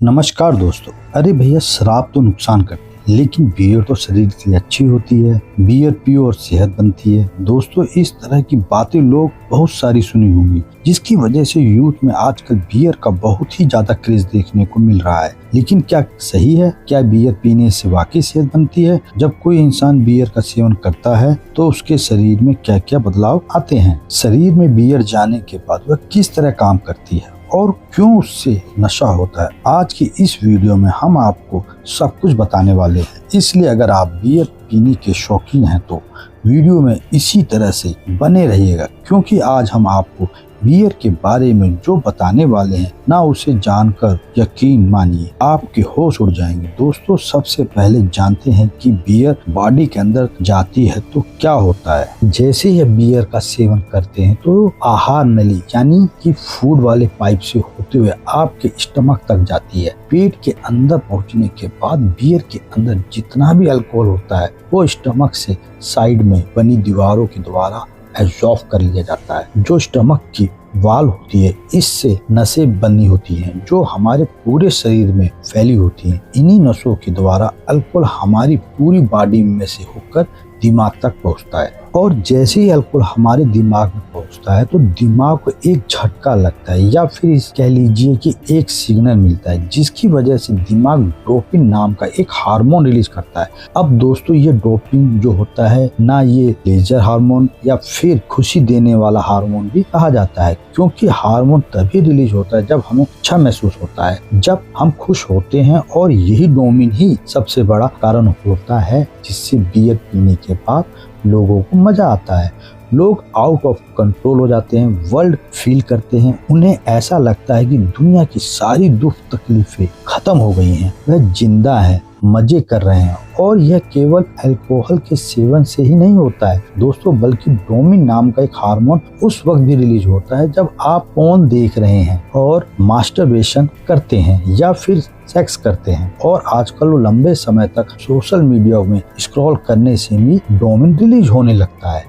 नमस्कार दोस्तों। अरे भैया, शराब तो नुकसान करती है लेकिन बियर तो शरीर के लिए अच्छी होती है। बियर पियो और सेहत बनती है। दोस्तों, इस तरह की बातें लोग बहुत सारी सुनी होंगी, जिसकी वजह से यूथ में आजकल बियर का बहुत ही ज्यादा क्रेज देखने को मिल रहा है। लेकिन क्या सही है? क्या बियर पीने से वाकई सेहत बनती है? जब कोई इंसान बियर का सेवन करता है तो उसके शरीर में क्या क्या बदलाव आते हैं? शरीर में बियर जाने के बाद वह किस तरह काम करती है और क्यों उससे नशा होता है, आज की इस वीडियो में हम आपको सब कुछ बताने वाले हैं। इसलिए अगर आप बियर पीने के शौकीन हैं तो वीडियो में इसी तरह से बने रहिएगा, क्योंकि आज हम आपको बियर के बारे में जो बताने वाले हैं ना, उसे जानकर यकीन मानिए आपके होश उड़ जाएंगे। दोस्तों, सबसे पहले जानते हैं कि बियर बॉडी के अंदर जाती है तो क्या होता है। जैसे ही बियर का सेवन करते हैं तो आहार नली यानी कि फूड वाले पाइप से होते हुए आपके स्टमक तक जाती है। पेट के अंदर पहुंचने के बाद बियर के अंदर जितना भी अल्कोहल होता है वो स्टमक से साइड में बनी दीवारों के द्वारा एब्जॉर्ब कर लिया जाता है। जो स्टमक की वाल होती है, इससे नसें बनी होती हैं जो हमारे पूरे शरीर में फैली होती हैं। इन्हीं नसों के द्वारा अल्कोहल हमारी पूरी बॉडी में से होकर दिमाग तक पहुंचता है, और जैसे ही अल्कोहल हमारे दिमाग में पहुंचता है तो दिमाग को एक झटका लगता है, या फिर कह लीजिए कि एक सिग्नल मिलता है, जिसकी वजह से दिमाग डोपामिन नाम का एक हार्मोन रिलीज करता है। अब दोस्तों, ये डोपामिन जो होता है ना, ये प्लेजर हार्मोन या फिर खुशी देने वाला हार्मोन भी कहा जाता है, क्योंकि हार्मोन तभी रिलीज होता है जब हमें अच्छा महसूस होता है, जब हम खुश होते हैं, और यही डोपामिन ही सबसे बड़ा कारण होता है जिससे बियर पीने के बाद लोगों को मजा आता है। लोग आउट ऑफ कंट्रोल हो जाते हैं, वर्ल्ड फील करते हैं। उन्हें ऐसा लगता है कि दुनिया की सारी दुख तकलीफें खत्म हो गई हैं, वह जिंदा है, मजे कर रहे हैं। और यह केवल अल्कोहल के सेवन से ही नहीं होता है दोस्तों, बल्कि डोपामिन नाम का एक हार्मोन उस वक्त भी रिलीज होता है जब आप फोन देख रहे हैं और मास्टरबेशन करते हैं या फिर सेक्स करते हैं। और आजकल वो लंबे समय तक सोशल मीडिया में स्क्रॉल करने से भी डोपामिन रिलीज होने लगता है।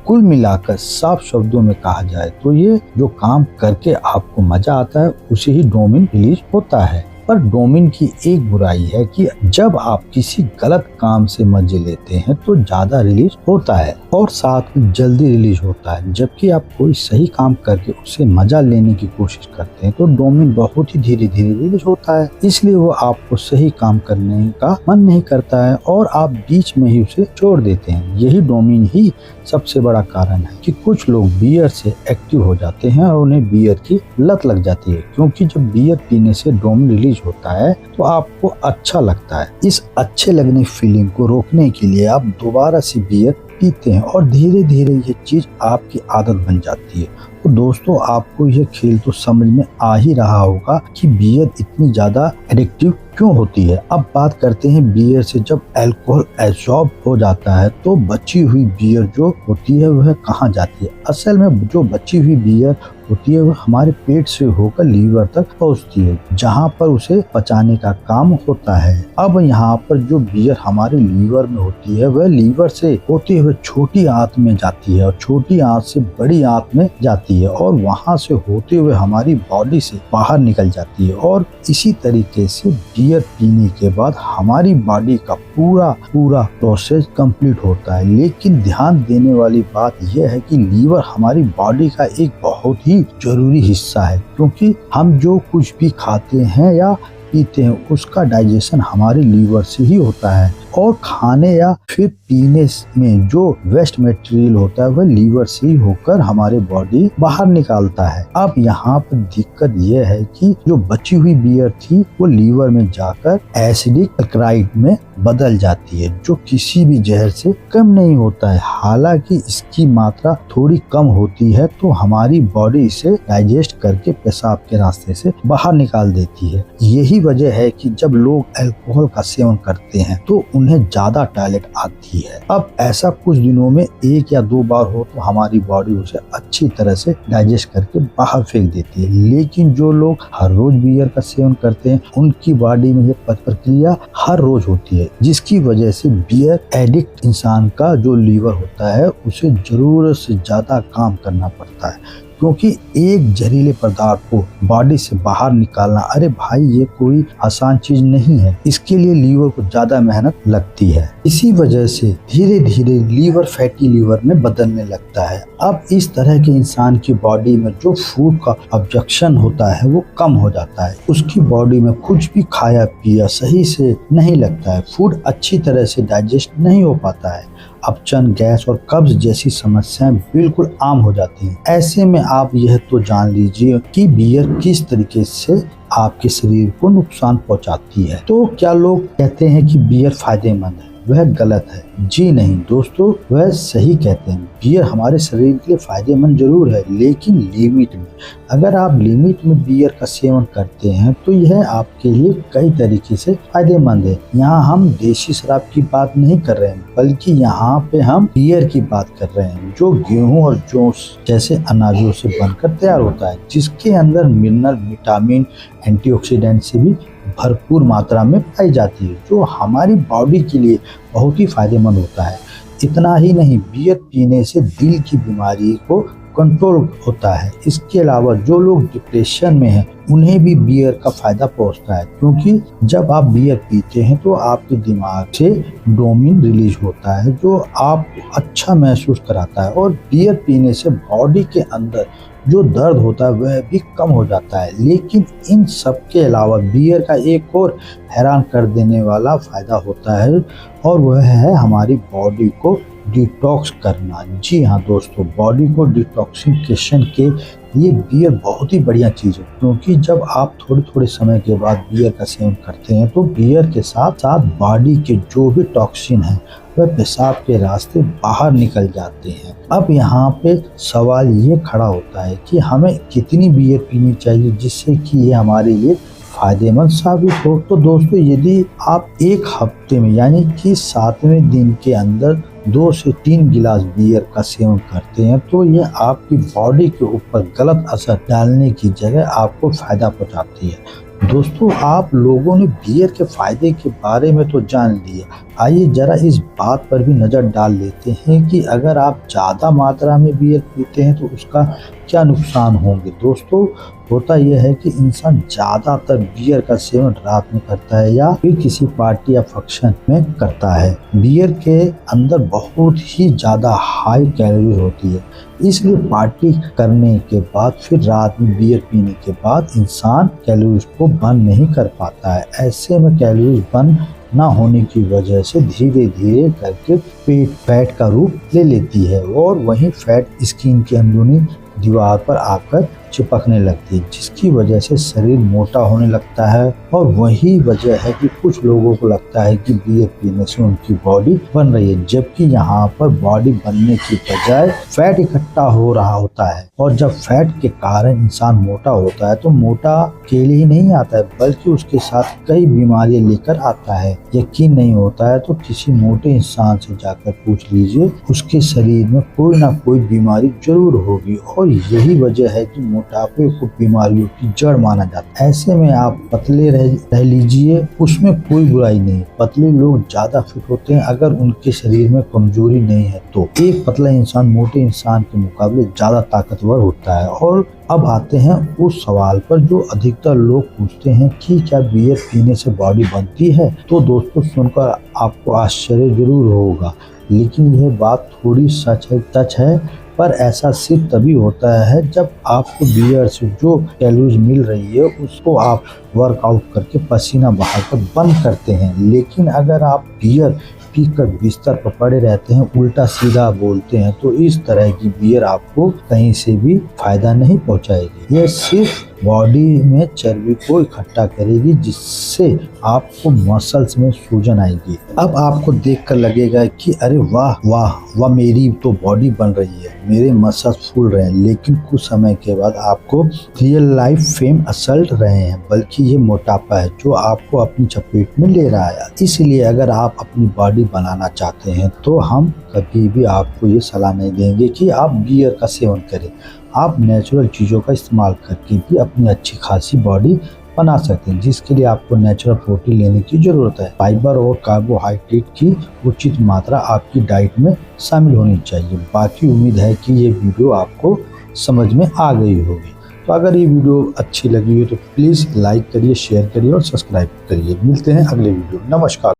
कुल मिलाकर साफ शब्दों में कहा जाए तो ये जो काम करके आपको मजा आता है उसे ही डोपामिन रिलीज होता है। पर डोपामिन की एक बुराई है कि जब आप किसी गलत काम से मजे लेते हैं तो ज्यादा रिलीज होता है और साथ में जल्दी रिलीज होता है, जबकि आप कोई सही काम करके उससे मजा लेने की कोशिश करते हैं तो डोपामिन बहुत ही धीरे धीरे रिलीज होता है। इसलिए वो आपको सही काम करने का मन नहीं करता है और आप बीच में ही उसे छोड़ देते हैं। यही डोपामिन ही सबसे बड़ा कारण है कि कुछ लोग बियर से एक्टिव हो जाते हैं और उन्हें बियर की लत लग जाती है, क्योंकि जब बियर पीने से डोपामिन रिलीज होता है तो आपको अच्छा लगता है। इस अच्छे लगने फीलिंग को रोकने के लिए आप दोबारा से बियर पीते हैं और धीरे धीरे ये चीज आपकी आदत बन जाती है। तो दोस्तों, आपको यह खेल तो समझ में आ ही रहा होगा कि बियर इतनी ज्यादा एडिक्टिव क्यों होती है। अब बात करते हैं बियर से जब अल्कोहल एब्जॉर्ब हो जाता है तो बची हुई बियर जो होती है वह कहाँ जाती है। असल में जो बची हुई बियर होती है वह हमारे पेट से होकर लीवर तक पहुँचती है, जहाँ पर उसे पचाने का काम होता है। अब यहाँ पर जो बियर हमारे लीवर में होती है वह लीवर से होते हुए छोटी आंत में जाती है और छोटी आंत से बड़ी आंत में जाती है और वहाँ से होते हुए हमारी बॉडी से बाहर निकल जाती है। और इसी तरीके से बियर पीने के बाद हमारी बॉडी का पूरा प्रोसेस कंप्लीट होता है। लेकिन ध्यान देने वाली बात यह है कि लीवर हमारी बॉडी का एक बहुत ही जरूरी हिस्सा है, क्योंकि हम जो कुछ भी खाते हैं या पीते हैं उसका डाइजेशन हमारे लीवर से ही होता है, और खाने या फिर पीने में जो वेस्ट मटेरियल होता है वह लीवर से ही होकर हमारे बॉडी बाहर निकालता है। अब यहाँ पर दिक्कत यह है कि जो बची हुई बियर थी वो लीवर में जाकर एसिडिक अल्कलाइड में बदल जाती है, जो किसी भी जहर से कम नहीं होता है। हालांकि इसकी मात्रा थोड़ी कम होती है तो हमारी बॉडी इसे डाइजेस्ट करके पेशाब के रास्ते से बाहर निकाल देती है। यही वजह है कि जब लोग अल्कोहल का सेवन करते हैं तो उन्हें ज्यादा टॉयलेट आती है। अब ऐसा कुछ दिनों में 1 या 2 बार हो तो हमारी बॉडी उसे अच्छी तरह से डाइजेस्ट करके बाहर फेंक देती है। लेकिन जो लोग हर रोज बियर का सेवन करते हैं उनकी बॉडी में यह प्रक्रिया हर रोज होती है, जिसकी वजह से बियर एडिक्ट इंसान का जो लीवर होता है उसे जरूरत से ज्यादा काम करना पड़ता है, क्योंकि एक जहरीले पदार्थ को बॉडी से बाहर निकालना, अरे भाई ये कोई आसान चीज नहीं है। इसके लिए लीवर को ज्यादा मेहनत लगती है। इसी वजह से धीरे धीरे लीवर फैटी लीवर में बदलने लगता है। अब इस तरह के इंसान की बॉडी में जो फूड का ऑब्जेक्शन होता है वो कम हो जाता है। उसकी बॉडी में कुछ भी खाया पिया सही से नहीं लगता है, फूड अच्छी तरह से डाइजेस्ट नहीं हो पाता है। अपचन, गैस और कब्ज जैसी समस्याएं बिल्कुल आम हो जाती हैं। ऐसे में आप यह तो जान लीजिए कि बियर किस तरीके से आपके शरीर को नुकसान पहुंचाती है। तो क्या लोग कहते हैं कि बियर फायदेमंद है? वह गलत है। जी नहीं दोस्तों, वह सही कहते हैं। बियर हमारे शरीर के लिए फायदेमंद जरूर है, लेकिन लिमिट में। अगर आप लिमिट में बियर का सेवन करते हैं तो यह आपके लिए कई तरीके से फायदेमंद है। यहाँ हम देसी शराब की बात नहीं कर रहे हैं, बल्कि यहाँ पे हम बियर की बात कर रहे हैं, जो गेहूं और जौ जैसे अनाजों से बनकर तैयार होता है, जिसके अंदर मिनरल, विटामिन, एंटीऑक्सीडेंट से भी भरपूर मात्रा में पाई जाती है, जो हमारी बॉडी के लिए बहुत ही फायदेमंद होता है। इतना ही नहीं, बियर पीने से दिल की बीमारी को कंट्रोल होता है। इसके अलावा जो लोग डिप्रेशन में हैं उन्हें भी बियर का फायदा पहुंचता है, क्योंकि जब आप बियर पीते हैं तो आपके दिमाग से डोपामिन रिलीज होता है, जो आपको अच्छा महसूस कराता है। और बियर पीने से बॉडी के अंदर जो दर्द होता है वह भी कम हो जाता है। लेकिन इन सब के अलावा बियर का एक और हैरान कर देने वाला फायदा होता है, और वह है हमारी बॉडी को डिटॉक्स करना। जी हाँ दोस्तों, बॉडी को डिटॉक्सिफिकेशन के लिए बियर बहुत ही बढ़िया चीज़ है, क्योंकि जब आप थोड़े थोड़े समय के बाद बियर का सेवन करते हैं तो बियर के साथ साथ बॉडी के जो भी टॉक्सिन है वह पेशाब के रास्ते बाहर निकल जाते हैं। अब यहाँ पे सवाल ये खड़ा होता है कि हमें कितनी बियर पीनी चाहिए जिससे कि ये हमारे लिए फायदेमंद साबित हो। तो दोस्तों, यदि आप एक हफ्ते में यानी कि 7वें दिन के अंदर 2 से 3 गिलास बियर का सेवन करते हैं तो यह आपकी बॉडी के ऊपर गलत असर डालने की जगह आपको फायदा पहुंचाती है। दोस्तों, आप लोगों ने बियर के फायदे के बारे में तो जान लिया, आइए जरा इस बात पर भी नज़र डाल लेते हैं कि अगर आप ज़्यादा मात्रा में बियर पीते हैं तो उसका क्या नुकसान होंगे। दोस्तों, होता यह है कि इंसान ज़्यादातर बियर का सेवन रात में करता है या फिर किसी पार्टी या फंक्शन में करता है। बियर के अंदर बहुत ही ज़्यादा हाई कैलोरी होती है, इसलिए पार्टी करने के बाद फिर रात में बियर पीने के बाद इंसान कैलोरीज को बर्न नहीं कर पाता है। ऐसे में कैलोरीज बर्न ना होने की वजह से धीरे धीरे करके पेट फैट का रूप ले लेती है, और वहीं फैट स्किन की अंदरूनी दीवार पर आकर चिपकने लगती है, जिसकी वजह से शरीर मोटा होने लगता है। और वही वजह है कि कुछ लोगों को लगता है कि बियर पीने से उनकी बॉडी बन रही है, जबकि यहाँ पर बॉडी बनने की बजाय फैट इकट्ठा हो रहा होता है। और जब फैट के कारण इंसान मोटा होता है तो मोटा अकेले ही नहीं आता है, बल्कि उसके साथ कई बीमारियां लेकर आता है। यकीन नहीं होता है तो किसी मोटे इंसान से जाकर पूछ लीजिए, उसके शरीर में कोई ना कोई बीमारी जरूर होगी। और यही वजह है कि मोटापे को बीमारियों की जड़ माना जाता है। ऐसे में आप पतले रह लीजिए, उसमें कोई बुराई नहीं। पतले लोग ज्यादा फिट होते हैं अगर उनके शरीर में कमजोरी नहीं है तो। एक पतला इंसान मोटे इंसान के मुकाबले ज्यादा ताकतवर होता है। और अब आते हैं उस सवाल पर जो अधिकतर लोग पूछते हैं कि क्या बियर पीने से बॉडी बनती है। तो दोस्तों, सुनकर आपको आश्चर्य जरूर होगा, लेकिन यह बात थोड़ी सच है। पर ऐसा सिर्फ तभी होता है जब आपको बियर से जो कैलोरीज मिल रही है उसको आप वर्कआउट करके पसीना बहाकर बंद करते हैं। लेकिन अगर आप बियर पीकर बिस्तर पर पड़े रहते हैं, उल्टा सीधा बोलते हैं, तो इस तरह की बियर आपको कहीं से भी फायदा नहीं पहुंचाएगी। यह सिर्फ बॉडी में चर्बी को इकट्ठा करेगी, जिससे आपको मसल्स में सूजन आएगी। अब आपको देखकर लगेगा कि अरे वाह वाह वाह, मेरी तो बॉडी बन रही है, मेरे मसल्स फूल रहे हैं। लेकिन कुछ समय के बाद आपको रियल लाइफ फेम असल्ट रहे हैं, बल्कि ये मोटापा है जो आपको अपनी चपेट में ले रहा है। इसलिए अगर आप अपनी बॉडी बनाना चाहते हैं तो हम कभी भी आपको ये सलाह नहीं देंगे कि आप बियर का सेवन करें। आप नेचुरल चीज़ों का इस्तेमाल करके भी अपनी अच्छी खासी बॉडी बना सकते हैं, जिसके लिए आपको नेचुरल प्रोटीन लेने की जरूरत है। फाइबर और कार्बोहाइड्रेट की उचित मात्रा आपकी डाइट में शामिल होनी चाहिए। बाकी उम्मीद है कि ये वीडियो आपको समझ में आ गई होगी। तो अगर ये वीडियो अच्छी लगी हो तो प्लीज़ लाइक करिए, शेयर करिए और सब्सक्राइब करिए। मिलते हैं अगले वीडियो। नमस्कार।